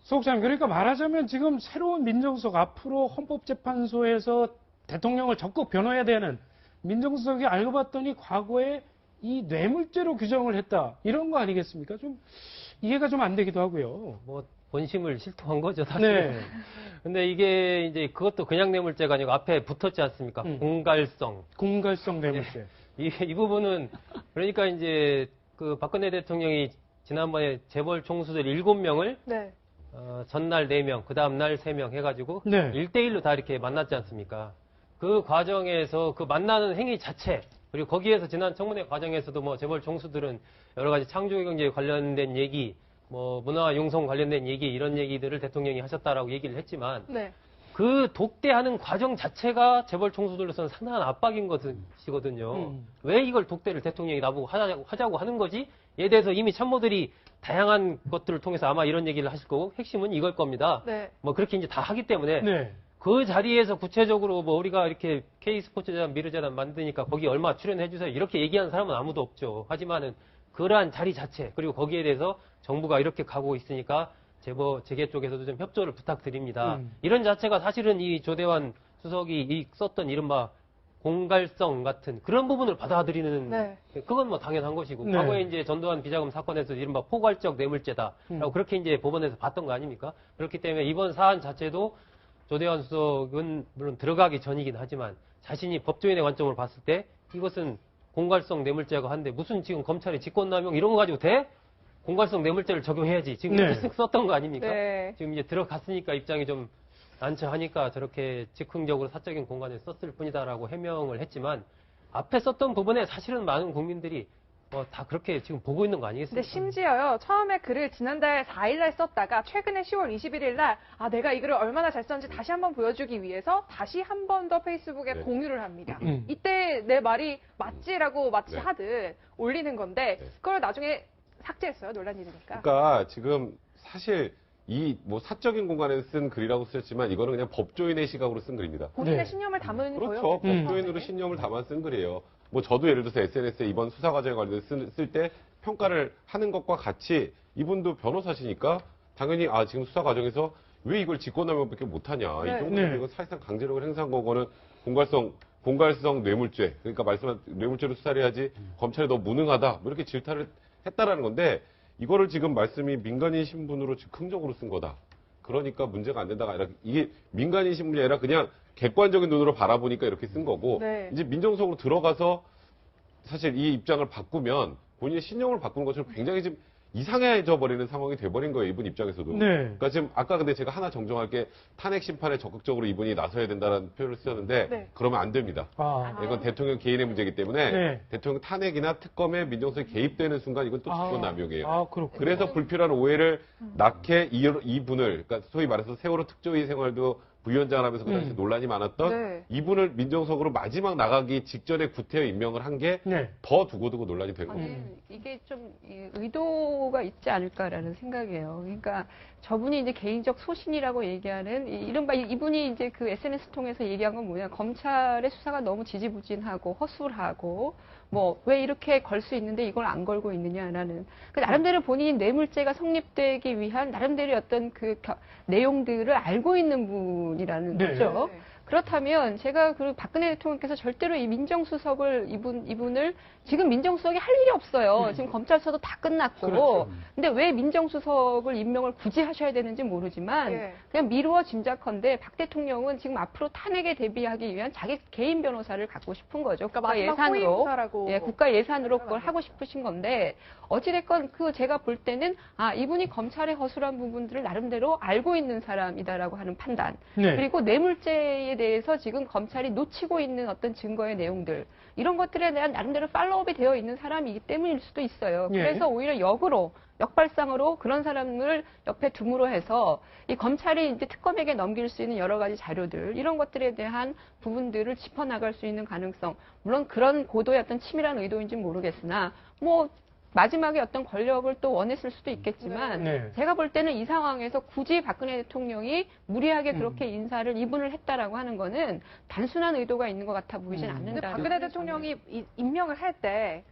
소장님, 그러니까 말하자면 지금 새로운 민정수석 앞으로 헌법재판소에서 대통령을 적극 변호해야 되는 민정수석이 알고 봤더니 과거에 이 뇌물죄로 규정을 했다. 이런 거 아니겠습니까? 좀 이해가 좀 안 되기도 하고요. 뭐 본심을 실토한 거죠, 사실. 네. 근데 이게 이제 그것도 그냥 뇌물죄가 아니고 앞에 붙었지 않습니까? 공갈성. 공갈성 뇌물죄. 이 부분은 그러니까 이제 그 박근혜 대통령이 지난번에 재벌 총수들 7명을 네. 전날 4명, 그 다음날 3명 해가지고 네. 1대1로 다 이렇게 만났지 않습니까? 그 과정에서 그 만나는 행위 자체, 그리고 거기에서 지난 청문회 과정에서도 뭐 재벌 총수들은 여러 가지 창조경제에 관련된 얘기, 뭐 문화융성 관련된 얘기, 이런 얘기들을 대통령이 하셨다라고 얘기를 했지만 네. 그 독대하는 과정 자체가 재벌 총수들로서는 상당한 압박인 것이거든요. 왜 이걸 독대를 대통령이 나보고 하자고 하는 거지? 얘에 대해서 이미 참모들이 다양한 것들을 통해서 아마 이런 얘기를 하실 거고 핵심은 이걸 겁니다. 네. 뭐 그렇게 이제 다 하기 때문에 네. 그 자리에서 구체적으로 뭐 우리가 이렇게 K스포츠재단, 미르재단 만드니까 거기 얼마 출연해 주세요. 이렇게 얘기하는 사람은 아무도 없죠. 하지만은 그러한 자리 자체, 그리고 거기에 대해서 정부가 이렇게 가고 있으니까 재계 쪽에서도 좀 협조를 부탁드립니다. 이런 자체가 사실은 이 조대환 수석이 썼던 이른바 공갈성 같은 그런 부분을 받아들이는, 네. 그건 뭐 당연한 것이고, 네. 과거에 이제 전두환 비자금 사건에서 이른바 포괄적 뇌물죄다라고 그렇게 이제 법원에서 봤던 거 아닙니까? 그렇기 때문에 이번 사안 자체도 조대환 수석은 물론 들어가기 전이긴 하지만 자신이 법조인의 관점으로 봤을 때 이것은 공갈성 뇌물죄가 한데 무슨 지금 검찰이 직권남용 이런 거 가지고 돼? 공갈성 뇌물죄를 적용해야지. 지금 이렇게 쓱 썼던 거 아닙니까? 네. 지금 이제 들어갔으니까 입장이 좀 난처하니까 저렇게 즉흥적으로 사적인 공간에 썼을 뿐이다라고 해명을 했지만 앞에 썼던 부분에 사실은 많은 국민들이 다 그렇게 지금 보고 있는 거 근데 아니겠습니까? 심지어요, 처음에 글을 지난달 4일날 썼다가 최근에 10월 21일날 내가 이 글을 얼마나 잘 썼는지 다시 한번 보여주기 위해서 다시 한 번 더 페이스북에 네. 공유를 합니다. 이때 내 말이 맞지라고 마치 네. 하듯 올리는 건데 네. 그걸 나중에 삭제했어요. 논란이 되니까. 그러니까 지금 사실 이 뭐 사적인 공간에 쓴 글이라고 쓰셨지만 이거는 그냥 법조인의 시각으로 쓴 글입니다. 본인의 네. 신념을 담은 그렇죠. 거요. 법조인으로 신념을 담아 쓴 글이에요. 뭐 저도 예를 들어서 SNS에 이번 수사 과정에 관련해서 쓸 때 평가를 하는 것과 같이 이분도 변호사시니까 당연히 지금 수사 과정에서 왜 이걸 직권남용밖에 못하냐. 네. 이 정도면 네. 이건 사실상 강제력을 행사한 거고는 공갈성 뇌물죄. 그러니까 말씀한 뇌물죄로 수사를 해야지 검찰이 더 무능하다. 뭐 이렇게 질타를 했다라는 건데 이거를 지금 말씀이 민간인 신분으로 즉흥적으로 쓴 거다. 그러니까 문제가 안 된다가 아니라 이게 민간인 신분이 아니라 그냥 객관적인 눈으로 바라보니까 이렇게 쓴 거고 네. 이제 민정수석으로 들어가서 사실 이 입장을 바꾸면 본인의 신념을 바꾸는 것처럼 굉장히 지금 이상해져 버리는 상황이 돼버린 거예요. 이분 입장에서도. 네. 그러니까 지금 아까 근데 제가 하나 정정할 게 탄핵 심판에 적극적으로 이분이 나서야 된다는 표현을 쓰셨는데 네. 그러면 안 됩니다. 이건 대통령 개인의 문제이기 때문에 네. 대통령 탄핵이나 특검에 민정수석이 개입되는 순간 이건 또 직권남용이에요. 그렇군요. 그래서 불필요한 오해를 낳게 이분을, 그러니까 소위 말해서 세월호 특조위 생활도 부위원장을 하면서 그 당시 논란이 많았던 네. 이분을 민정수석으로 마지막 나가기 직전에 구태여 임명을 한 게 더 네. 두고두고 논란이 된 거예요. 아니, 이게 좀 의도가 있지 않을까라는 생각이에요. 그러니까 저분이 이제 개인적 소신이라고 얘기하는 이른바 이분이 이제 그 SNS 통해서 얘기한 건 뭐냐, 검찰의 수사가 너무 지지부진하고 허술하고 뭐 왜 이렇게 걸 수 있는데 이걸 안 걸고 있느냐라는, 그 나름대로 본인이 뇌물죄가 성립되기 위한 나름대로의 어떤 그 내용들을 알고 있는 분이라는 네. 거죠. 네. 그렇다면 제가 그 박근혜 대통령께서 절대로 이 민정수석을 이분을 지금 민정수석이 할 일이 없어요. 지금 검찰 수사도 다 끝났고. 그렇죠. 근데 왜 민정수석을 임명을 굳이 하셔야 되는지 모르지만 예. 그냥 미루어 짐작컨대 박 대통령은 지금 앞으로 탄핵에 대비하기 위한 자기 개인 변호사를 갖고 싶은 거죠. 그러니까 국가 마지막 예산으로. 호위무사라고. 예, 국가 예산으로 그걸 하고 싶으신 건데 어찌됐건 제가 볼 때는 이분이 검찰의 허술한 부분들을 나름대로 알고 있는 사람이다라고 하는 판단. 네. 그리고 뇌물죄에 대해서 지금 검찰이 놓치고 있는 어떤 증거의 내용들, 이런 것들에 대한 나름대로 팔로우업이 되어 있는 사람이기 때문일 수도 있어요. 예. 그래서 오히려 역발상으로 그런 사람을 옆에 둠으로 해서 이 검찰이 이제 특검에게 넘길 수 있는 여러 가지 자료들, 이런 것들에 대한 부분들을 짚어나갈 수 있는 가능성, 물론 그런 고도의 어떤 치밀한 의도인지는 모르겠으나 뭐 마지막에 어떤 권력을 또 원했을 수도 있겠지만 네. 제가 볼 때는 이 상황에서 굳이 박근혜 대통령이 무리하게 그렇게 인사를 이분을 했다라고 하는 거는 단순한 의도가 있는 것 같아 보이진 근데 않는다. 박근혜 대통령이 임명을 할 때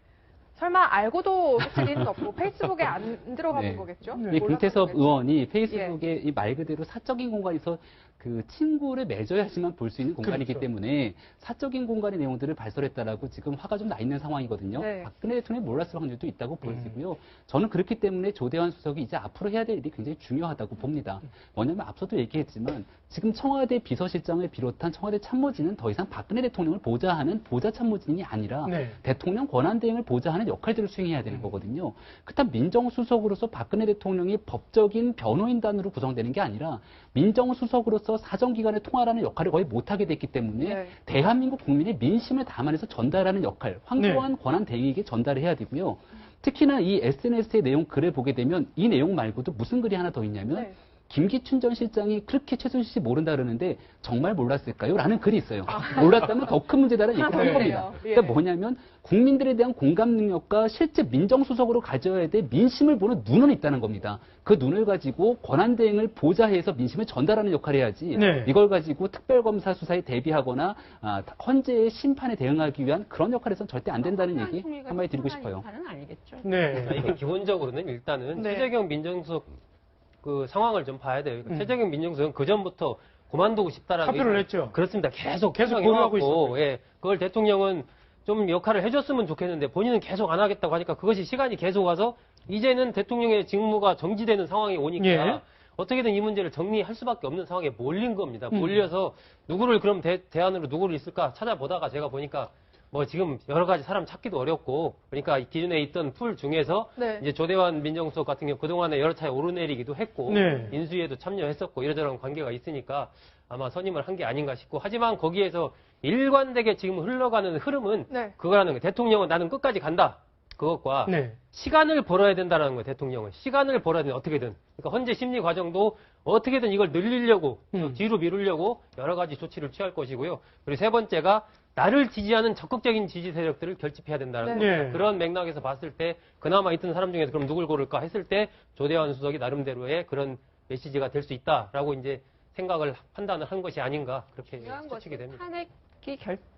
설마 알고도 했을 리는 없고 페이스북에 안 들어가 본 네. 거겠죠? 네. 이 몰랐던 김태섭 거겠죠? 의원이 페이스북에 이 말 그대로 사적인 공간에서 그 친구를 맺어야지만 볼 수 있는 공간이기 그렇죠. 때문에 사적인 공간의 내용들을 발설했다라고 지금 화가 좀 나 있는 상황이거든요. 네. 박근혜 대통령이 몰랐을 확률도 있다고 보여지고요. 저는 그렇기 때문에 조대환 수석이 이제 앞으로 해야 될 일이 굉장히 중요하다고 봅니다. 뭐냐면 앞서도 얘기했지만 지금 청와대 비서실장을 비롯한 청와대 참모진은 더 이상 박근혜 대통령을 보좌하는 보좌 참모진이 아니라 네. 대통령 권한 대행을 보좌하는 역할들을 수행해야 되는 거거든요. 그렇다면 민정수석으로서 박근혜 대통령이 법적인 변호인단으로 구성되는 게 아니라 민정수석으로서 사정기관의 통화라는 역할을 거의 못하게 됐기 때문에 네. 대한민국 국민의 민심을 담아내서 전달하는 역할, 황교안 권한 대행에게 전달해야 되고요. 특히나 이 SNS의 내용 글을 보게 되면 이 내용 말고도 무슨 글이 하나 더 있냐면 네. 김기춘 전 실장이 그렇게 최순실 씨 모른다 그러는데 정말 몰랐을까요? 라는 글이 있어요. 몰랐다면 더 큰 문제다라는 얘기를 한 그러네요. 겁니다. 예. 그러니까 뭐냐면 국민들에 대한 공감 능력과 실제 민정수석으로 가져야 될 민심을 보는 눈은 있다는 겁니다. 그 눈을 가지고 권한대행을 보좌해서 민심을 전달하는 역할을 해야지 네. 이걸 가지고 특별검사 수사에 대비하거나 헌재의 심판에 대응하기 위한 그런 역할에서는 절대 안 된다는 얘기 한마디 드리고 싶어요. 는 아니겠죠. 네. 아, 이게 기본적으로는 일단은 네. 최재경 민정수석 그 상황을 좀 봐야 돼요. 음. 최재경 민정수석은 그 전부터 그만두고 싶다라는 사표를 얘기가- 했죠. 그렇습니다. 계속 고려하고 있었고요. 예, 그걸 대통령은 좀 역할을 해줬으면 좋겠는데 본인은 계속 안 하겠다고 하니까 그것이 시간이 계속 와서 이제는 대통령의 직무가 정지되는 상황이 오니까 예. 어떻게든 이 문제를 정리할 수밖에 없는 상황에 몰린 겁니다. 음. 몰려서 누구를 그럼 대안으로 누구를 있을까 찾아보다가 제가 보니까 뭐 지금 여러 가지 사람 찾기도 어렵고 그러니까 기존에 있던 풀 중에서 네. 이제 조대환 민정수석 같은 경우 그동안에 여러 차례 오르내리기도 했고 네. 인수위에도 참여했었고 이러저런 관계가 있으니까 아마 선임을 한 게 아닌가 싶고 하지만 거기에서 일관되게 지금 흘러가는 흐름은 네. 그거라는 거예요. 대통령은 나는 끝까지 간다. 그것과 네. 시간을 벌어야 된다는 거예요. 대통령은. 시간을 벌어야 돼 어떻게든. 그러니까 헌재 심리 과정도 어떻게든 이걸 늘리려고 뒤로 미루려고 여러 가지 조치를 취할 것이고요. 그리고 세 번째가 나를 지지하는 적극적인 지지 세력들을 결집해야 된다는 네. 거예요. 그런 맥락에서 봤을 때 그나마 있던 사람 중에서 그럼 누굴 고를까 했을 때 조대환 수석이 나름대로의 그런 메시지가 될 수 있다라고 이제 생각을 판단을 한 것이 아닌가 그렇게 중요한 추측이 것은 됩니다.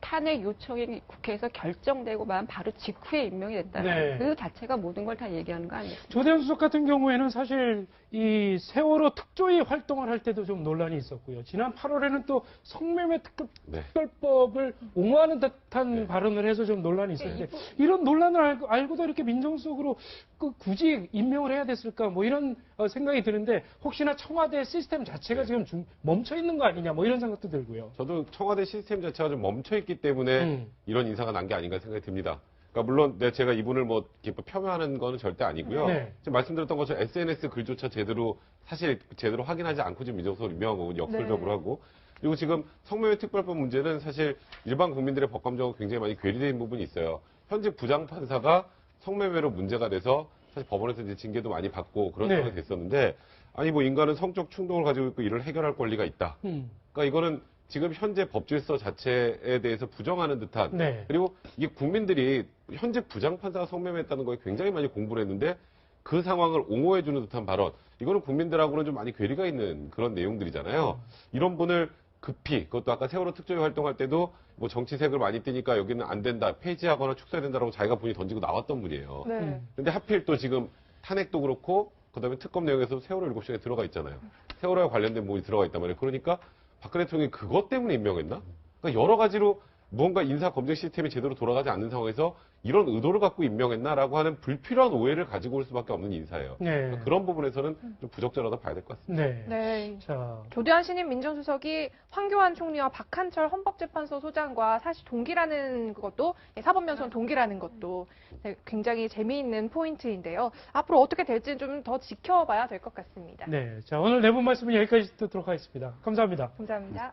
탄핵 요청이 국회에서 결정되고만 바로 직후에 임명이 됐다는 네. 그 자체가 모든 걸 다 얘기하는 거 아니겠습니까? 조대환 수석 같은 경우에는 사실 이 세월호 특조위 활동을 할 때도 좀 논란이 있었고요. 지난 8월에는 또 성매매 네. 특별법을 옹호하는 듯한 네. 발언을 해서 좀 논란이 있었는데 이런 논란을 알고도 이렇게 민정수석으로 굳이 임명을 해야 됐을까 뭐 이런 생각이 드는데 혹시나 청와대 시스템 자체가 지금 멈춰 있는 거 아니냐 뭐 이런 생각도 들고요. 저도 청와대 시스템 자체가 좀 멈춰있기 때문에 이런 인사가 난 게 아닌가 생각이 듭니다. 그러니까 물론 제가 이분을 뭐 이렇게 폄하하는 거는 절대 아니고요. 네. 지금 말씀드렸던 것처럼 SNS 글조차 제대로 확인하지 않고 지금 민정수석을 임명한 거고 역설적으로 네. 하고 그리고 지금 성매매 특별법 문제는 사실 일반 국민들의 법감정과 굉장히 많이 괴리된 부분이 있어요. 현재 부장판사가 성매매로 문제가 돼서 사실 법원에서 이제 징계도 많이 받고 그런 네. 상황이 됐었는데 아니 뭐 인간은 성적 충동을 가지고 있고 이를 해결할 권리가 있다. 그러니까 이거는 지금 현재 법질서 자체에 대해서 부정하는 듯한 네. 그리고 이게 국민들이 현재 부장판사가 성매매했다는 거에 굉장히 많이 공부를 했는데 그 상황을 옹호해주는 듯한 발언 이거는 국민들하고는 좀 많이 괴리가 있는 그런 내용들이잖아요. 이런 분을 급히 그것도 아까 세월호 특조위 활동할 때도 뭐 정치색을 많이 띠니까 여기는 안 된다 폐지하거나 축소해야 된다라고 자기가 본인이 던지고 나왔던 분이에요. 네. 근데 하필 또 지금 탄핵도 그렇고 그다음에 특검 내용에서 세월호 7시간에 들어가 있잖아요. 세월호에 관련된 부분이 들어가 있단 말이에요. 그러니까 박근혜 대통령이 그것 때문에 임명했나? 그러니까 여러 가지로 무언가 인사 검증 시스템이 제대로 돌아가지 않는 상황에서 이런 의도를 갖고 임명했나라고 하는 불필요한 오해를 가지고 올 수밖에 없는 인사예요. 네. 그러니까 그런 부분에서는 좀 부적절하다 봐야 될 것 같습니다. 네. 네. 자, 조대환 신임 민정수석이 황교안 총리와 박한철 헌법재판소 소장과 사실 동기라는 것도 사법연수원 동기라는 것도 굉장히 재미있는 포인트인데요. 앞으로 어떻게 될지는 좀 더 지켜봐야 될 것 같습니다. 네. 자, 오늘 네 분 말씀은 여기까지 듣도록 하겠습니다. 감사합니다. 감사합니다.